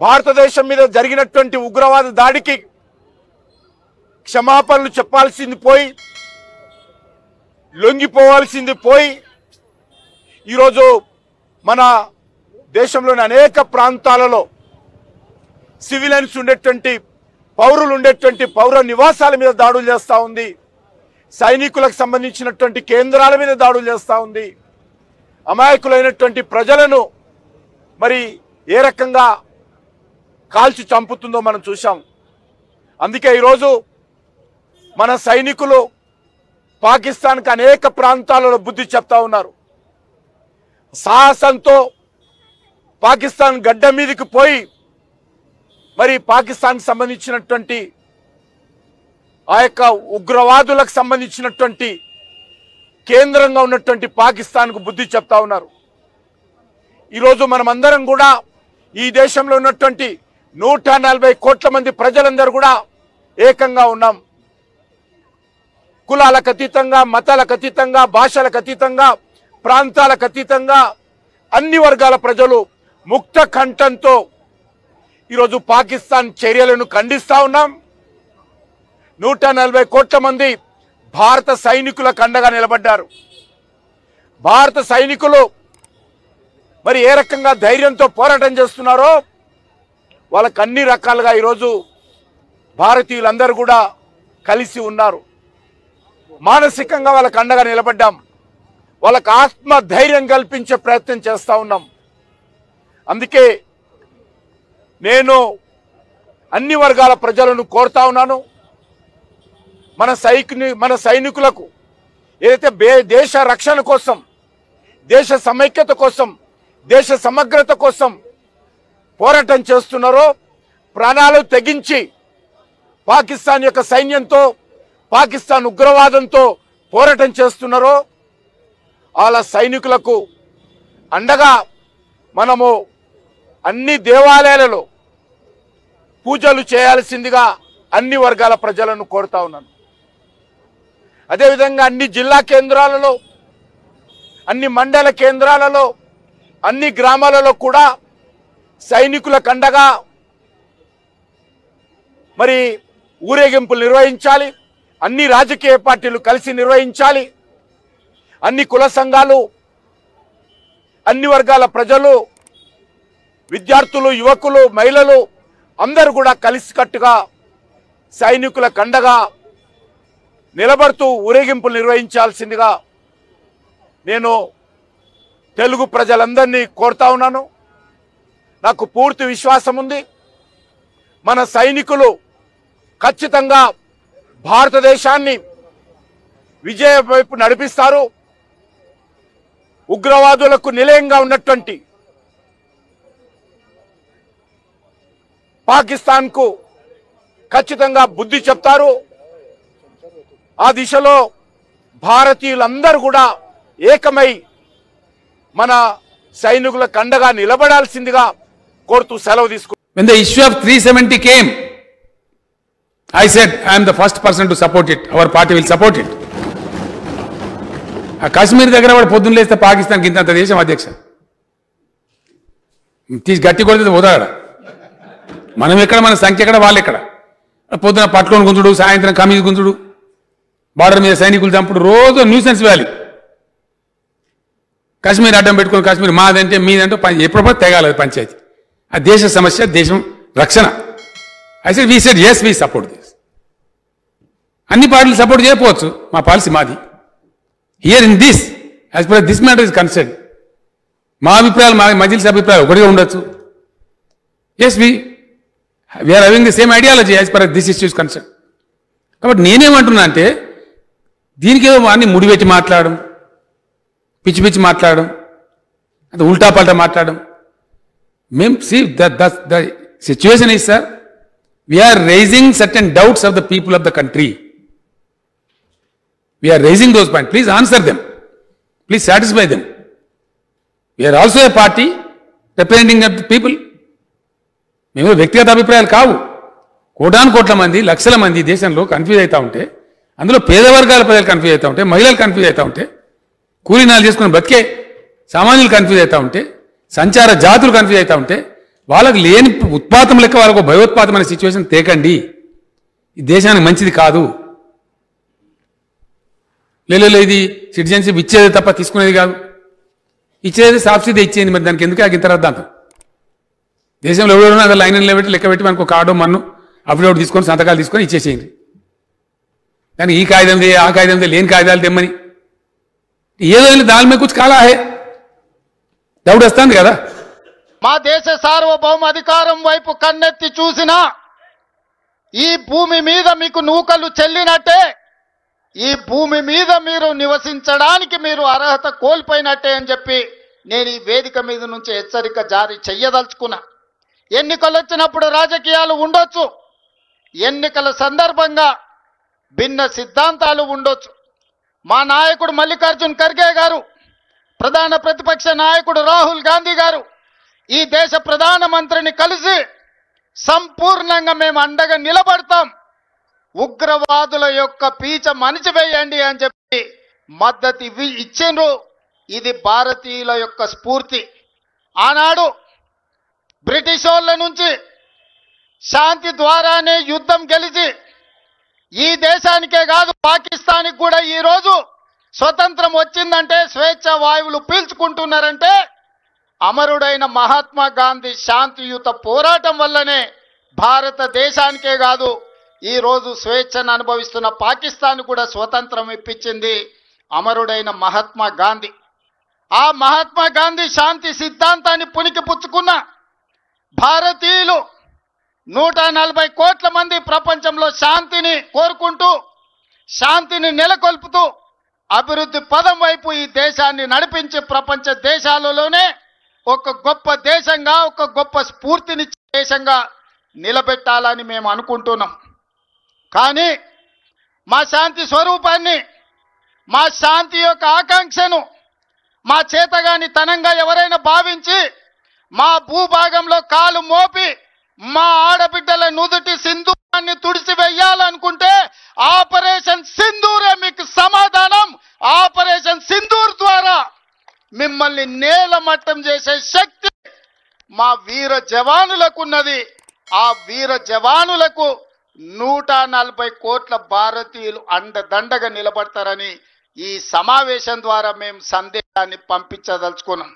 భారతదేశం మీద జరిగినటువంటి ఉగ్రవాద దాడికి క్షమాపణలు చెప్పాల్సింది పోయి, లొంగిపోవాల్సింది పోయి, ఈరోజు మన దేశంలోని అనేక ప్రాంతాలలో సివిలియన్స్ ఉండేటువంటి పౌరులు ఉండేటువంటి పౌర నివాసాల మీద దాడులు చేస్తూ ఉంది. సైనికులకు సంబంధించినటువంటి కేంద్రాల మీద దాడులు చేస్తూ ఉంది. అమాయకులైనటువంటి ప్రజలను మరి ఏ రకంగా కాల్చి చంపుతుందో మనం చూసాం. అందుకే ఈరోజు మన సైనికులు పాకిస్తాన్కి అనేక ప్రాంతాలలో బుద్ధి చెప్తా ఉన్నారు. సాహసంతో పాకిస్తాన్ గడ్డ మీదకి పోయి మరి పాకిస్తాన్కి సంబంధించినటువంటి ఆ యొక్క ఉగ్రవాదులకు సంబంధించినటువంటి కేంద్రంగా ఉన్నటువంటి పాకిస్తాన్కు బుద్ధి చెప్తా ఉన్నారు. ఈరోజు మనమందరం కూడా ఈ దేశంలో ఉన్నటువంటి 140 కోట్ల మంది ప్రజలందరూ కూడా ఏకంగా ఉన్నాం. కులాలకు అతీతంగా, మతాలకు అతీతంగా, భాషలకు అతీతంగా, ప్రాంతాలకు అతీతంగా అన్ని వర్గాల ప్రజలు ముక్త కంఠంతో ఈరోజు పాకిస్తాన్ చర్యలను ఖండిస్తా ఉన్నాం. 140 కోట్ల మంది భారత సైనికులకు అండగా నిలబడ్డారు. భారత సైనికులు మరి ఏ రకంగా ధైర్యంతో పోరాటం చేస్తున్నారో వాళ్ళకు అన్ని రకాలుగా ఈరోజు భారతీయులందరూ కూడా కలిసి ఉన్నారు. మానసికంగా వాళ్ళకు అండగా నిలబడ్డాం. వాళ్ళకు ఆత్మ ధైర్యం కల్పించే ప్రయత్నం చేస్తూ ఉన్నాం. అందుకే నేను అన్ని వర్గాల ప్రజలను కోరుతా ఉన్నాను, మన సైనికులకు ఏదైతే దేశ రక్షణ కోసం, దేశ సమైక్యత కోసం, దేశ సమగ్రత కోసం పోరాటం చేస్తున్నారో, ప్రాణాలు తెగించి పాకిస్తాన్ యొక్క సైన్యంతో, పాకిస్తాన్ ఉగ్రవాదంతో పోరాటం చేస్తున్నారో వాళ్ళ సైనికులకు అండగా మనము అన్ని దేవాలయాలలో పూజలు చేయాల్సిందిగా అన్ని వర్గాల ప్రజలను కోరుతా ఉన్నాను. అదేవిధంగా అన్ని జిల్లా కేంద్రాలలో, అన్ని మండల కేంద్రాలలో, అన్ని గ్రామాలలో కూడా సైనికులకు అండగా మరి ఊరేగింపులు నిర్వహించాలి. అన్ని రాజకీయ పార్టీలు కలిసి నిర్వహించాలి. అన్ని కుల సంఘాలు, అన్ని వర్గాల ప్రజలు, విద్యార్థులు, యువకులు, మహిళలు అందరూ కూడా కలిసికట్టుగా సైనికులకు అండగా నిలబడుతూ ఊరేగింపులు నిర్వహించాల్సిందిగా నేను తెలుగు ప్రజలందరినీ కోరుతా ఉన్నాను. నాకు పూర్తి విశ్వాసం ఉంది, మన సైనికులు ఖచ్చితంగా భారతదేశాన్ని విజయ వైపు నడిపిస్తారు. ఉగ్రవాదులకు నిలయంగా ఉన్నటువంటి పాకిస్తాన్కు ఖచ్చితంగా బుద్ధి చెప్తారు. ఆ దిశలో భారతీయులందరూ కూడా ఏకమై మన సైనికులకు అండగా నిలబడాల్సిందిగా కోరుతూ సెలవు తీసుకుంటారు. When the issue of 370 came, I said, I am the first person to support it. Our party will support it. ఆ కాశ్మీర్ దగ్గర వాడు పొద్దున్న లేస్తే పాకిస్తాన్కి ఇంత దేశం అధ్యక్ష తీసి గట్టి కొడితే పోతాడా? మనం ఎక్కడ, మన సంఖ్య ఎక్కడ, వాళ్ళు ఎక్కడ? పొద్దున పట్టుకొని గుంజుడు, సాయంత్రం కమీజ్ గుంజుడు, బార్డర్ మీద సైనికులు చంపుడు, రోజు న్యూసెన్స్ వ్యాలీ. కాశ్మీర్ అడ్డం పెట్టుకుని కాశ్మీర్ మాదంటే మీదంటే ఎప్పుడప్పుడు తెగాలి పంచాయతీ. ఆ దేశ సమస్య, దేశం రక్షణ. I said we said yes, we support this. అన్ని పార్టీలు సపోర్ట్ చేయకపోవచ్చు, మా పాలసీ మాది. Here in this, as per this matter is concern, మా అభిప్రాయాలు, మా మజిల్స్ అభిప్రాయాలు ఒకటిగా ఉండొచ్చు. Yes, we are having the same ideology as per this issue is concern. కాబట్టి నేనేమంటున్నా అంటే దీనికి ఏదో అన్ని ముడిపెట్టి మాట్లాడడం, పిచ్చి పిచ్చి మాట్లాడడం, అది ఉల్టా పల్టా మాట్లాడడం. మేము the situation is sir, we are raising certain doubts of the people of the country. We are raising those point. Please answer them, please satisfy them. We are also a party representing the people. మేము వ్యక్తిగత అభిప్రాయాలు కావు. కోటాను కోట్ల మంది, లక్షల మంది దేశంలో కన్ఫ్యూజ్ అవుతూ ఉంటే, అందులో పేద వర్గాల ప్రజలు కన్ఫ్యూజ్ అవుతూ ఉంటే, మహిళలు కన్ఫ్యూజ్ అవుతూ ఉంటే, కూలీనాలు చేసుకుని బతికే సామాన్యులు కన్ఫ్యూజ్ అవుతూ ఉంటే, సంచార జాతులు కన్ఫ్యూజ్ అవుతూ ఉంటే, వాళ్ళకి లేని ఉత్పాతం లెక్క వాళ్ళకు భయోత్పాతమైన సిచ్యువేషన్ తేకండి. ఈ దేశానికి మంచిది కాదు. లేదు ఇది సిటిజన్షిప్ ఇచ్చేది తప్ప తీసుకునేది కాదు. ఇచ్చేది సబ్సిడీ ఇచ్చేది, మరి దానికి ఎందుకు ఇంత రద్దాంతం? దేశంలో ఎవరైనా అదే లైన్ నిలబెట్టి లెక్క పెట్టి మనకు కార్డు మన్ను అఫిడవిట్ తీసుకొని సంతకాలు తీసుకొని ఇచ్చేసేయండి. కానీ ఈ కాగితం దే ఆ కాగితం దే లేని కాగితాలు తెమ్మని ఏదో దాని మీద కూర్చు కాలా హే దౌడు వస్తాను కదా. మా దేశ సార్వభౌమ అధికారం వైపు కన్నెత్తి చూసినా ఈ భూమి మీద మీకు నూకలు చెల్లినట్టే, ఈ భూమి మీద మీరు నివసించడానికి మీరు అర్హత కోల్పోయినట్టే అని చెప్పి నేను ఈ వేదిక మీద నుంచి హెచ్చరిక జారీ చెయ్యదలుచుకున్నా. ఎన్నికలు వచ్చినప్పుడు రాజకీయాలు ఉండొచ్చు, ఎన్నికల సందర్భంగా భిన్న సిద్ధాంతాలు ఉండొచ్చు. మా నాయకుడు మల్లికార్జున్ ఖర్గే గారు, ప్రధాన ప్రతిపక్ష నాయకుడు రాహుల్ గాంధీ గారు ఈ దేశ ప్రధానమంత్రిని కలిసి సంపూర్ణంగా మేము అండగా నిలబడతాం, ఉగ్రవాదుల యొక్క పీచ మణిచివేయండి అని చెప్పి మద్దతు ఇచ్చిండ్రు. ఇది భారతీయుల యొక్క స్ఫూర్తి. ఆనాడు బ్రిటిష్ వాళ్ళ నుంచి శాంతి ద్వారానే యుద్ధం గెలిచి ఈ దేశానికే కాదు పాకిస్తాన్కి కూడా ఈరోజు స్వతంత్రం వచ్చిందంటే, స్వేచ్ఛ వాయువులు పీల్చుకుంటున్నారంటే అమరుడైన మహాత్మా గాంధీ శాంతియుత పోరాటం వల్లనే భారతదేశానికే కాదు ఈరోజు స్వేచ్ఛను అనుభవిస్తున్న పాకిస్తాన్ కూడా స్వతంత్రం ఇప్పించింది అమరుడైన మహాత్మా గాంధీ. ఆ మహాత్మా గాంధీ శాంతి సిద్ధాంతాన్ని పుణికిపుచ్చుకున్న భారతీయులు 140 కోట్ల మంది ప్రపంచంలో శాంతిని కోరుకుంటూ, శాంతిని నెలకొల్పుతూ అభివృద్ధి పదం వైపు ఈ దేశాన్ని నడిపించి ప్రపంచ దేశాలలోనే ఒక గొప్ప దేశంగా, ఒక గొప్ప స్ఫూర్తినిచ్చే దేశంగా నిలబెట్టాలని మేము అనుకుంటున్నాం. కానీ మా శాంతి స్వరూపాన్ని, మా శాంతి యొక్క ఆకాంక్షను మా చేతగాని తనంగా ఎవరైనా భావించి మా భూభాగంలో కాలు మోపి మా ఆడబిడ్డల నుదుటి సింధూరాన్ని తుడిచివేయాలనుకుంటే ఆపరేషన్ సింధూరే మీకు సమాధానం. ఆపరేషన్ సింధూర్ ద్వారా మిమ్మల్ని నేలమట్టం చేసే శక్తి మా వీర జవానులకు ఉన్నది. ఆ వీర జవానులకు 140 కోట్ల భారతీయులు అండదండగా నిలబడతారని ఈ సమావేశం ద్వారా మేము సందేశాన్ని పంపించదలుచుకున్నాం.